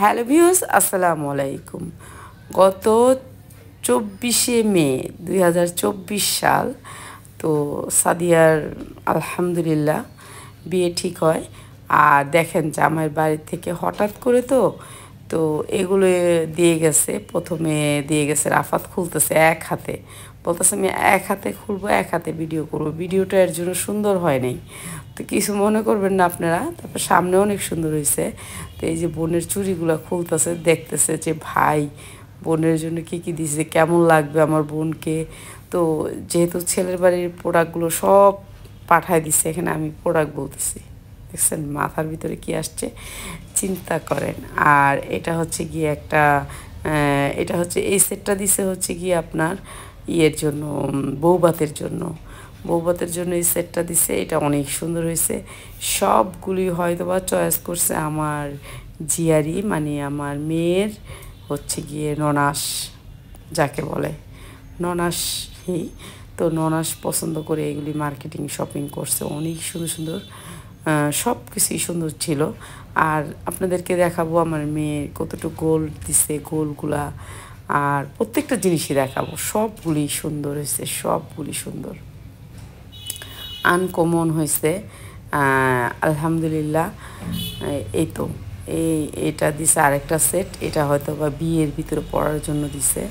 Hello viewers, আসসালামু আলাইকুম। গত 24শে মে 2024 সাল তো সাদিয়ার আলহামদুলিল্লাহ বিয়ে ঠিক হয়। আর দেখেন জামাইয়ের বাড়ি থেকে হঠাৎ করে তো এগুলো দিয়ে গেছে। প্রথমে দিয়ে গেছে রাফাত খুলতেছে এক হাতে, বলতেছে আমি এক হাতে খুলবো, এক হাতে ভিডিও করবো। ভিডিওটা এর জন্য সুন্দর হয় নাই, তো কিছু মনে করবেন না আপনারা। তারপর সামনে অনেক সুন্দর হয়েছে। তো এই যে বোনের চুড়িগুলো খুলতেছে, দেখতেছে যে ভাই বোনের জন্য কী কী দিছে, কেমন লাগবে আমার বোনকে। তো যেহেতু ছেলের বাড়ির প্রোডাক্টগুলো সব পাঠায় দিচ্ছে, এখানে আমি প্রোডাক্ট বলতেছি, দেখছেন মাথার ভিতরে কি আসছে চিন্তা করেন। আর এটা হচ্ছে গিয়ে একটা এটা হচ্ছে এই সেটটা দিছে হচ্ছে গিয়ে আপনার ইয়ের জন্য, বৌভাতের জন্য। বৌভাতের জন্য এই সেটটা দিছে, এটা অনেক সুন্দর হয়েছে। সবগুলি হয়তো বা চয়েস করছে আমার জিয়ারি, মানে আমার মেয়ের হচ্ছে গিয়ে ননাস, যাকে বলে ননাসই। তো ননাস পছন্দ করে এগুলি মার্কেটিং শপিং করছে, অনেক সুন্দর সুন্দর, সব কিছুই সুন্দর ছিল। আর আপনাদেরকে দেখাবো আমার মেয়ে কতটুকু গোল দিছে, গোলগুলা আর প্রত্যেকটা জিনিসই দেখাবো। সবগুলি সুন্দর হয়েছে, সবগুলি সুন্দর, আনকমন হয়েছে। আলহামদুলিল্লাহ। এই তো এটা দিছে আরেকটা সেট, এটা হয়তো বা বিয়ের ভিতরে পড়ার জন্য দিছে।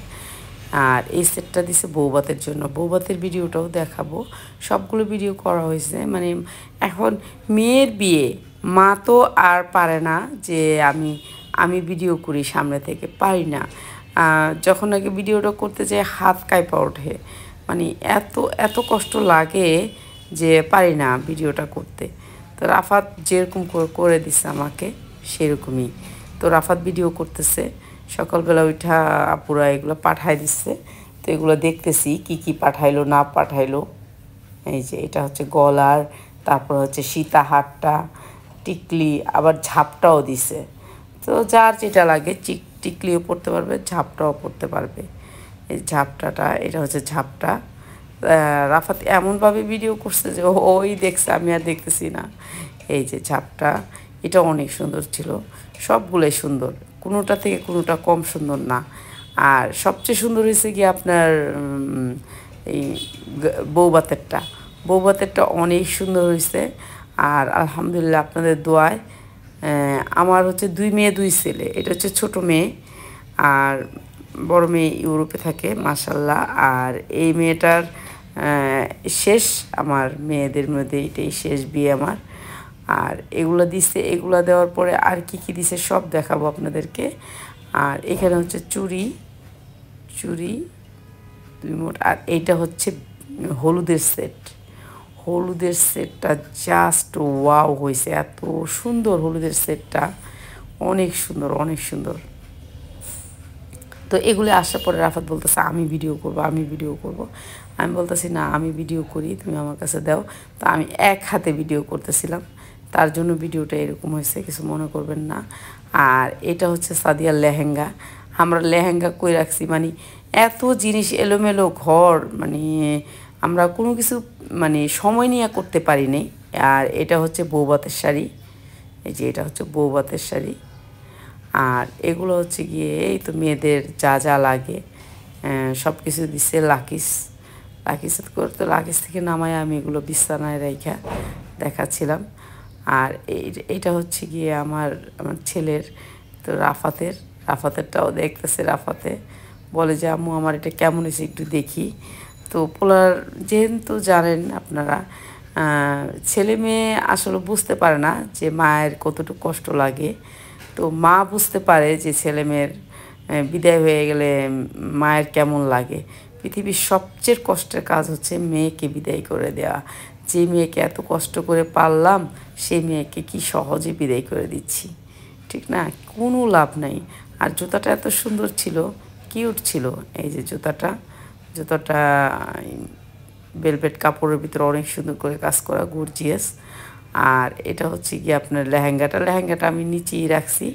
আর এই সেটটা দিছে বৌভাতের জন্য। বৌভাতের ভিডিওটাও দেখাবো, সবগুলো ভিডিও করা হয়েছে। মানে এখন মেয়ের বিয়ে, মা তো আর পারে না যে আমি ভিডিও করি সামনে থেকে, পারি না। যখন নাকি ভিডিওটা করতে যাই হাত কাঁপা ওঠে, মানে এত এত কষ্ট লাগে যে পারি না ভিডিওটা করতে। তো রাফাত যেরকম করে দিচ্ছে আমাকে সেরকমই। তো রাফাত ভিডিও করতেছে, সকালবেলা উঠা আপুরা এগুলো পাঠায় দিচ্ছে। তো এগুলো দেখতেছি কি কি পাঠাইলো না পাঠাইলো। এই যে এটা হচ্ছে গলার, তারপর হচ্ছে সীতাহারটা, টিকলি, আবার ঝাপটাও দিছে। তো যার যেটা লাগে, টিকলিও পরতে পারবে, ঝাপটাও পরতে পারবে। এই ঝাপটাটা, এটা হচ্ছে ঝাপটা। রাফাত এমনভাবে ভিডিও করছে যে ওই দেখছে, আমি আর দেখতেছি না। এই যে ঝাপটা, এটা অনেক সুন্দর ছিল, সবগুলোই সুন্দর, কোনোটা থেকে কোনোটা কম সুন্দর না। আর সবচেয়ে সুন্দর হয়েছে কি আপনার এই বৌভাতেরটা। বৌভাতেরটা অনেক সুন্দর হয়েছে। আর আলহামদুলিল্লাহ আপনাদের দোয়ায় আমার হচ্ছে 2 মেয়ে 2 ছেলে। এটা হচ্ছে ছোটো মেয়ে, আর বড় মেয়ে ইউরোপে থাকে মাশাল্লাহ। আর এই মেয়েটার শেষ, আমার মেয়েদের মধ্যে এটাই শেষ বিয়ে আমার। আর এগুলো দিছে, এগুলো দেওয়ার পরে আর কি কি দিছে সব দেখাবো আপনাদেরকে। আর এখানে হচ্ছে চুড়ি 2 মোট। আর এইটা হচ্ছে হলুদের সেট। হলুদের সেটটা জাস্ট ওয়াও হয়েছে, এত সুন্দর হলুদের সেটটা, অনেক সুন্দর, অনেক সুন্দর। তো এগুলো আসার পরে রাফাত বলতেছে আমি ভিডিও করব, আমি ভিডিও করব। আমি বলতেছি না, আমি ভিডিও করি, তুমি আমার কাছে দাও। তো আমি এক হাতে ভিডিও করতেছিলাম, তার জন্য ভিডিওটা এরকম হয়েছে, কিছু মনে করবেন না। আর এটা হচ্ছে সাদিয়ার লেহেঙ্গা। আমরা লেহেঙ্গা কই রাখছি, মানে এত জিনিস এলোমেলো ঘর, মানে আমরা কোনো কিছু মানে সময় নিয়ে করতে পারি নাই। আর এটা হচ্ছে বৌভাতের শাড়ি, এই যে এটা হচ্ছে বৌভাতের শাড়ি। আর এগুলো হচ্ছে গিয়ে এই তো মেয়েদের যা যা লাগে সব কিছু দিচ্ছে। লাকিস করতে, লাকিস থেকে নামায় আমি এগুলো বিছানায় রেখা দেখাচ্ছিলাম। আর এইটা হচ্ছে গিয়ে আমার ছেলের, তো রাফাতেরটাও দেখতেছে। রাফাতে বলে যে আম্মু আমার এটা কেমন হয়েছে একটু দেখি। তো পোলার যেহেতু জানেন আপনারা, ছেলে মেয়ে আসলে বুঝতে পারে না যে মায়ের কতটুকু কষ্ট লাগে। তো মা বুঝতে পারে যে ছেলে মেয়ের বিদায় হয়ে গেলে মায়ের কেমন লাগে। পৃথিবীর সবচেয়ে কষ্টের কাজ হচ্ছে মেয়েকে বিদায় করে দেওয়া। যে মেয়েকে এত কষ্ট করে পাললাম, সেই মেয়েকে কি সহজে বিদায় করে দিচ্ছি, ঠিক না? কোনো লাভ নাই। আর জুতাটা এত সুন্দর ছিল, কিউট ছিল। এই যে জুতাটা ভেলভেট কাপড়ের ভিতরে অনেক সুন্দর করে কাজ করা, গর্জিয়াস। আর এটা হচ্ছে গিয়ে আপনার লেহেঙ্গাটা আমি নিচেই রাখছি।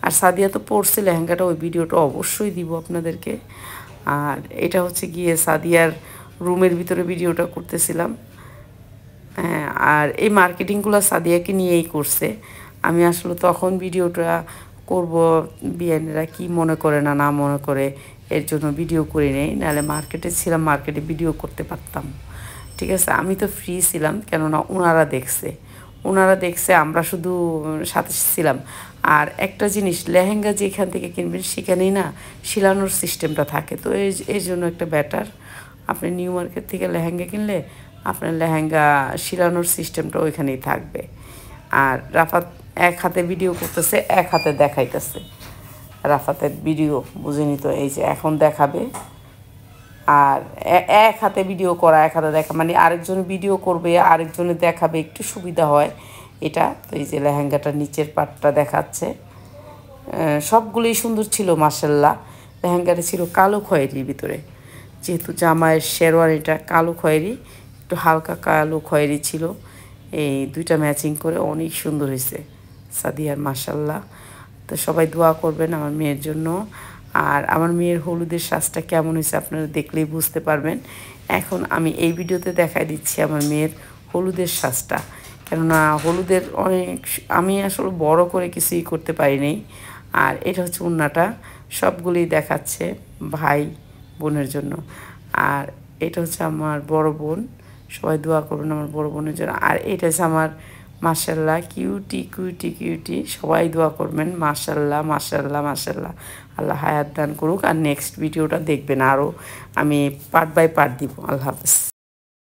আর সাদিয়া তো পরছে লেহেঙ্গাটা, ওই ভিডিওটা অবশ্যই দিব আপনাদেরকে। আর এটা হচ্ছে গিয়ে সাদিয়ার রুমের ভিতরে ভিডিওটা করতেছিলাম। হ্যাঁ, আর এই মার্কেটিংগুলো সাদিয়াকে নিয়েই করছে। আমি আসলে তখন ভিডিওটা করব, বিয়ানীরা কি মনে করে না মনে করে, এর জন্য ভিডিও করি নেই। নাহলে মার্কেটে ছিলাম, মার্কেটে ভিডিও করতে পারতাম। ঠিক আছে, আমি তো ফ্রি ছিলাম, কেননা ওনারা দেখছে, আমরা শুধু সাথে ছিলাম। আর একটা জিনিস, লেহেঙ্গা যেখান থেকে কিনবেন সেখানেই না শিলানোর সিস্টেমটা থাকে। তো এই জন্য একটা ব্যাটার, আপনি নিউ মার্কেট থেকে লেহেঙ্গা কিনলে আপনার লেহেঙ্গা শিলানোর সিস্টেমটা ওইখানেই থাকবে। আর রাফাত এক হাতে ভিডিও করতেছে, এক হাতে দেখাইতেছে। রাফাতের ভিডিও বুঝিনি তো, এই যে এখন দেখাবে। আর এক হাতে ভিডিও করা, এক হাতে দেখা, মানে আরেকজন ভিডিও করবে আরেকজনে দেখাবে, একটু সুবিধা হয় এটা। তো এই যে লেহেঙ্গাটার নিচের পাটটা দেখাচ্ছে, সবগুলোই সুন্দর ছিল মাশাল্লাহ। লেহেঙ্গাটা ছিল কালো খয়েরির ভিতরে, যেহেতু জামাইয়ের শেরওয়ানিটা কালো খয়েরি, একটু হালকা কালো খয়েরি ছিল। এই দুইটা ম্যাচিং করে অনেক সুন্দর হয়েছে সাদিয়ার, মাশাল্লাহ। তো সবাই দোয়া করবেন আমার মেয়ের জন্য। আর আমার মেয়ের হলুদের সাজটা কেমন হয়েছে আপনারা দেখলেই বুঝতে পারবেন। এখন আমি এই ভিডিওতে দেখাই দিচ্ছি আমার মেয়ের হলুদের সাজটা, কেননা হলুদের আমি আসলে বড় করে কিছুই করতে পারিনি। আর এটা হচ্ছে ওড়নাটা, সবগুলি দেখাচ্ছে ভাই বোনের জন্য। আর এটা হচ্ছে আমার বড় বোন, সবাই দোয়া করবেন আমার বড় বোনের জন্য। আর এটা হচ্ছে আমার মাশাল্লাহ কিউটি, সবাই দোয়া করবেন। মাশাল্লাহ, আল্লাহ হায়াত দান করুক। আর নেক্সট ভিডিওটা দেখবেন, আরও আমি পার্ট বাই পার্ট দিব। আল্লাহ হাফেজ।